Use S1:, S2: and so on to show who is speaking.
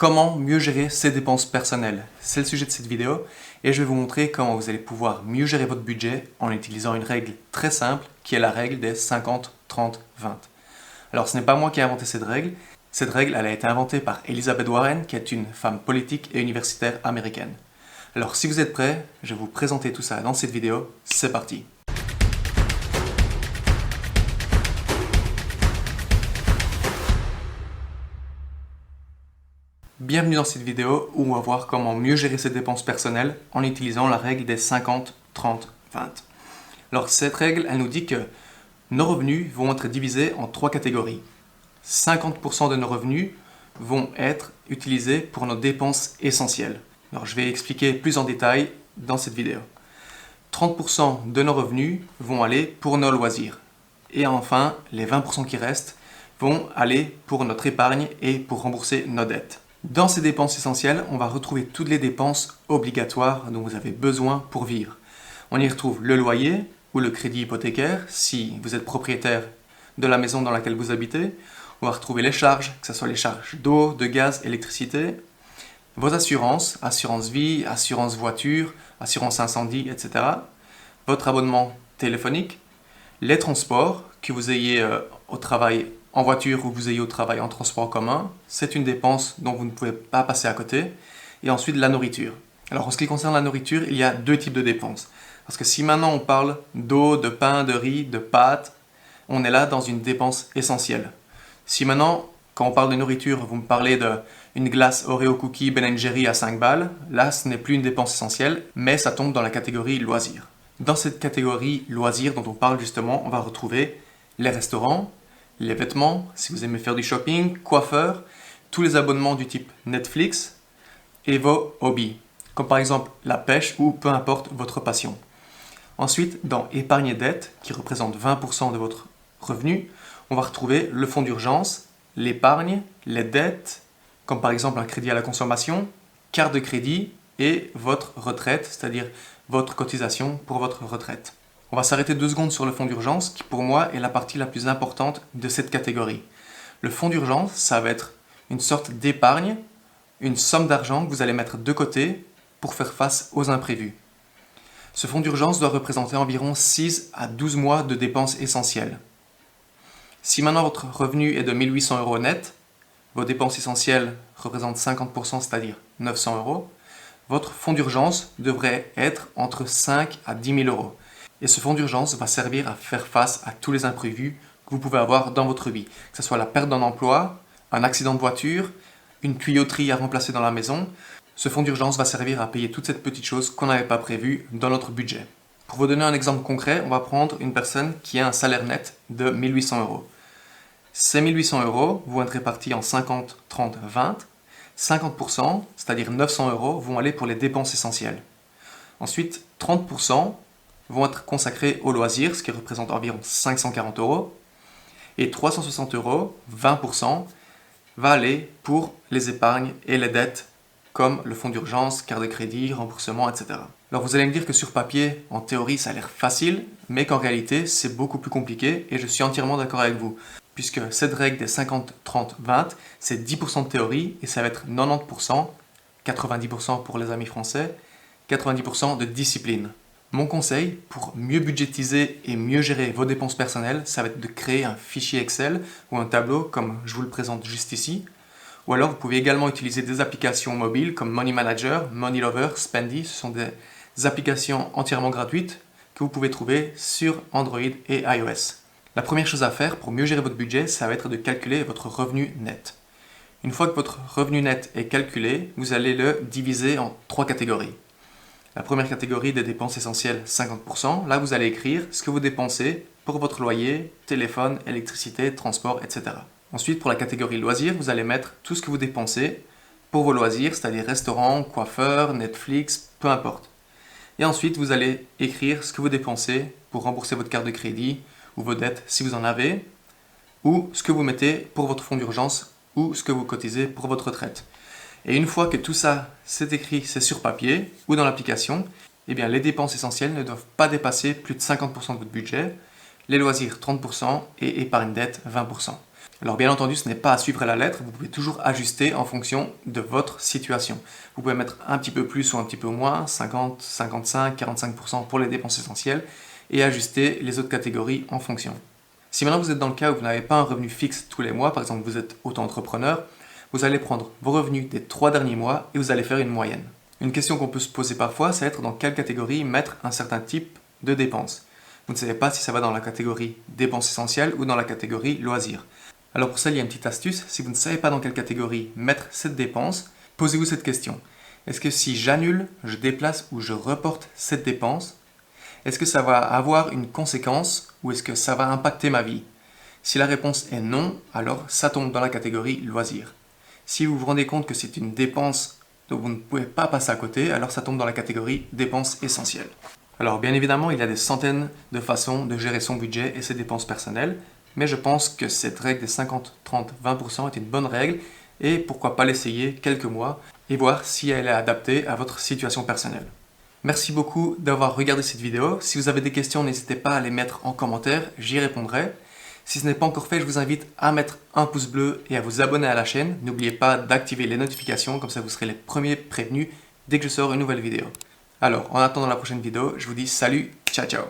S1: Comment mieux gérer ses dépenses personnelles? C'est le sujet de cette vidéo et je vais vous montrer comment vous allez pouvoir mieux gérer votre budget en utilisant une règle très simple qui est la règle des 50, 30, 20. Alors ce n'est pas moi qui ai inventé cette règle. Cette règle, elle a été inventée par Elizabeth Warren qui est une femme politique et universitaire américaine. Alors si vous êtes prêts, je vais vous présenter tout ça dans cette vidéo. C'est parti! Bienvenue dans cette vidéo où on va voir comment mieux gérer ses dépenses personnelles en utilisant la règle des 50, 30, 20. Alors cette règle, elle nous dit que nos revenus vont être divisés en trois catégories. 50% de nos revenus vont être utilisés pour nos dépenses essentielles. Alors je vais expliquer plus en détail dans cette vidéo. 30% de nos revenus vont aller pour nos loisirs. Et enfin, les 20% qui restent vont aller pour notre épargne et pour rembourser nos dettes. Dans ces dépenses essentielles, on va retrouver toutes les dépenses obligatoires dont vous avez besoin pour vivre. On y retrouve le loyer ou le crédit hypothécaire si vous êtes propriétaire de la maison dans laquelle vous habitez. On va retrouver les charges, que ce soit les charges d'eau, de gaz, électricité, vos assurances, assurance vie, assurance voiture, assurance incendie, etc. Votre abonnement téléphonique, les transports, que vous ayez au travail en voiture ou que vous ayez au travail en transport en commun, c'est une dépense dont vous ne pouvez pas passer à côté. Et ensuite, la nourriture. Alors, en ce qui concerne la nourriture, il y a deux types de dépenses. Parce que si maintenant on parle d'eau, de pain, de riz, de pâtes, on est là dans une dépense essentielle. Si maintenant, quand on parle de nourriture, vous me parlez d'une glace Oreo Cookie Ben & Jerry à 5 balles, là, ce n'est plus une dépense essentielle, mais ça tombe dans la catégorie loisirs. Dans cette catégorie loisirs dont on parle justement, on va retrouver les restaurants, les vêtements, si vous aimez faire du shopping, coiffeur, tous les abonnements du type Netflix et vos hobbies, comme par exemple la pêche ou peu importe votre passion. Ensuite, dans épargne et dette, qui représente 20% de votre revenu, on va retrouver le fonds d'urgence, l'épargne, les dettes, comme par exemple un crédit à la consommation, carte de crédit et votre retraite, c'est-à-dire votre cotisation pour votre retraite. On va s'arrêter 2 secondes sur le fonds d'urgence qui pour moi est la partie la plus importante de cette catégorie. Le fonds d'urgence, ça va être une sorte d'épargne, une somme d'argent que vous allez mettre de côté pour faire face aux imprévus. Ce fonds d'urgence doit représenter environ 6 à 12 mois de dépenses essentielles. Si maintenant votre revenu est de 1 800 € net, vos dépenses essentielles représentent 50%, c'est-à-dire 900 €, votre fonds d'urgence devrait être entre 5 à 10 000 €. Et ce fonds d'urgence va servir à faire face à tous les imprévus que vous pouvez avoir dans votre vie. Que ce soit la perte d'un emploi, un accident de voiture, une tuyauterie à remplacer dans la maison. Ce fonds d'urgence va servir à payer toutes ces petites choses qu'on n'avait pas prévues dans notre budget. Pour vous donner un exemple concret, on va prendre une personne qui a un salaire net de 1 800 €. Ces 1 800 € vont être répartis en 50, 30, 20. 50%, c'est-à-dire 900 € vont aller pour les dépenses essentielles. Ensuite, 30% vont être consacrés aux loisirs, ce qui représente environ 540 €. Et 360 €, 20%, va aller pour les épargnes et les dettes, comme le fonds d'urgence, carte de crédit, remboursement, etc. Alors vous allez me dire que sur papier, en théorie, ça a l'air facile, mais qu'en réalité, c'est beaucoup plus compliqué, et je suis entièrement d'accord avec vous. Puisque cette règle des 50, 30, 20, c'est 10% de théorie, et ça va être 90%, 90% pour les amis français, 90% de discipline. Mon conseil pour mieux budgétiser et mieux gérer vos dépenses personnelles, ça va être de créer un fichier Excel ou un tableau comme je vous le présente juste ici. Ou alors vous pouvez également utiliser des applications mobiles comme Money Manager, Money Lover, Spendy. Ce sont des applications entièrement gratuites que vous pouvez trouver sur Android et iOS. La première chose à faire pour mieux gérer votre budget, ça va être de calculer votre revenu net. Une fois que votre revenu net est calculé, vous allez le diviser en 3 catégories. La première catégorie des dépenses essentielles, 50%. Là, vous allez écrire ce que vous dépensez pour votre loyer, téléphone, électricité, transport, etc. Ensuite, pour la catégorie loisirs, vous allez mettre tout ce que vous dépensez pour vos loisirs, c'est-à-dire restaurant, coiffeur, Netflix, peu importe. Et ensuite, vous allez écrire ce que vous dépensez pour rembourser votre carte de crédit ou vos dettes si vous en avez, ou ce que vous mettez pour votre fonds d'urgence ou ce que vous cotisez pour votre retraite. Et une fois que tout ça c'est écrit, c'est sur papier ou dans l'application, eh bien les dépenses essentielles ne doivent pas dépasser plus de 50% de votre budget, les loisirs 30% et épargne dette 20%. Alors bien entendu, ce n'est pas à suivre à la lettre, vous pouvez toujours ajuster en fonction de votre situation. Vous pouvez mettre un petit peu plus ou un petit peu moins, 50, 55, 45% pour les dépenses essentielles, et ajuster les autres catégories en fonction. Si maintenant vous êtes dans le cas où vous n'avez pas un revenu fixe tous les mois, par exemple vous êtes auto-entrepreneur, vous allez prendre vos revenus des 3 derniers mois et vous allez faire une moyenne. Une question qu'on peut se poser parfois, c'est être dans quelle catégorie mettre un certain type de dépenses. Vous ne savez pas si ça va dans la catégorie dépenses essentielles ou dans la catégorie loisirs. Alors pour ça, il y a une petite astuce. Si vous ne savez pas dans quelle catégorie mettre cette dépense, posez-vous cette question. Est-ce que si j'annule, je déplace ou je reporte cette dépense, est-ce que ça va avoir une conséquence ou est-ce que ça va impacter ma vie? Si la réponse est non, alors ça tombe dans la catégorie loisirs. Si vous vous rendez compte que c'est une dépense dont vous ne pouvez pas passer à côté, alors ça tombe dans la catégorie dépenses essentielles. Alors bien évidemment, il y a des centaines de façons de gérer son budget et ses dépenses personnelles, mais je pense que cette règle des 50, 30, 20% est une bonne règle et pourquoi pas l'essayer quelques mois et voir si elle est adaptée à votre situation personnelle. Merci beaucoup d'avoir regardé cette vidéo. Si vous avez des questions, n'hésitez pas à les mettre en commentaire, j'y répondrai. Si ce n'est pas encore fait, je vous invite à mettre un pouce bleu et à vous abonner à la chaîne. N'oubliez pas d'activer les notifications, comme ça vous serez les premiers prévenus dès que je sors une nouvelle vidéo. Alors, en attendant la prochaine vidéo, je vous dis salut, ciao ciao.